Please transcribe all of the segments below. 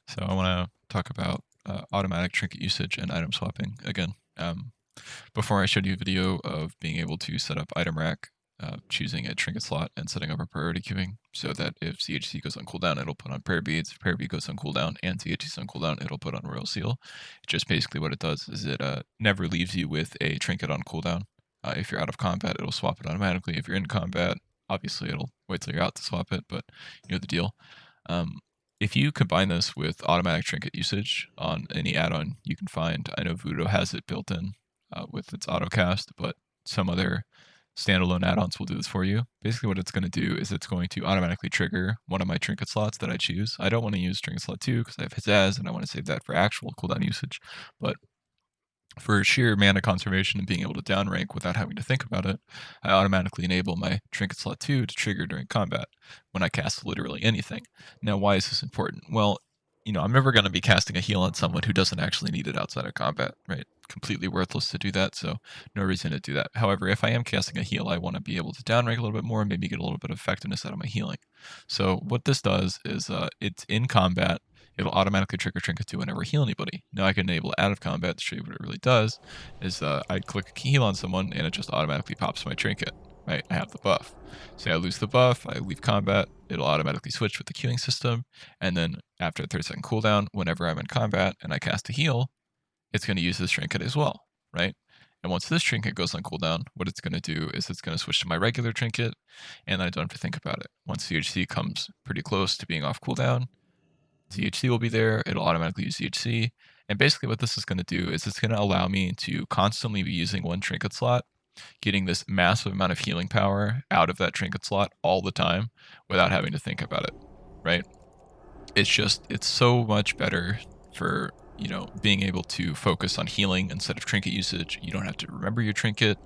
So I want to talk about automatic trinket usage and item swapping again. Before I showed you a video of being able to set up Itemrack, choosing a trinket slot and setting up a priority queuing so that if CHC goes on cooldown, it'll put on prayer beads. If prayer bead goes on cooldown and CHC is on cooldown, it'll put on royal seal. Just basically what it does is it never leaves you with a trinket on cooldown. If you're out of combat, it'll swap it automatically. If you're in combat, obviously it'll wait till you're out to swap it, but you know the deal. If you combine this with automatic trinket usage on any add-on you can find, I know Vuhdo has it built in with its autocast, but some other standalone add-ons will do this for you. Basically what it's going to do is it's going to automatically trigger one of my trinket slots that I choose. I don't want to use trinket slot 2 because I have Pizzazz and I want to save that for actual cooldown usage, but for sheer mana conservation and being able to downrank without having to think about it, I automatically enable my trinket slot 2 to trigger during combat when I cast literally anything. Now, why is this important? Well, I'm never going to be casting a heal on someone who doesn't actually need it outside of combat, right? Completely worthless to do that, so no reason to do that. However, if I am casting a heal, I want to be able to downrank a little bit more and maybe get a little bit of effectiveness out of my healing. So what this does is it's in combat, it'll automatically trigger trinket 2 whenever I heal anybody. Now I can enable it out of combat to show you what it really does, is I click a heal on someone and it just automatically pops my trinket, right? I have the buff. Say I lose the buff, I leave combat, it'll automatically switch with the queuing system, and then after a 30-second cooldown, whenever I'm in combat and I cast a heal, it's going to use this trinket as well, right? And once this trinket goes on cooldown, what it's going to do is it's going to switch to my regular trinket, and I don't have to think about it. Once CHC comes pretty close to being off cooldown, CHC will be there, it'll automatically use CHC, and basically what this is going to do is it's going to allow me to constantly be using one trinket slot, getting this massive amount of healing power out of that trinket slot all the time without having to think about it, right? It's so much better for, being able to focus on healing instead of trinket usage. You don't have to remember your trinket.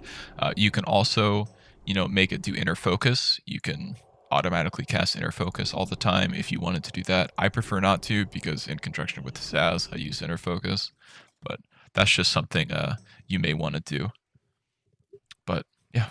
You can also, make it do inner focus. You can automatically cast inner focus all the time if you wanted to do that. I prefer not to because in conjunction with the Saz, I use inner focus, but that's just something you may want to do. But yeah,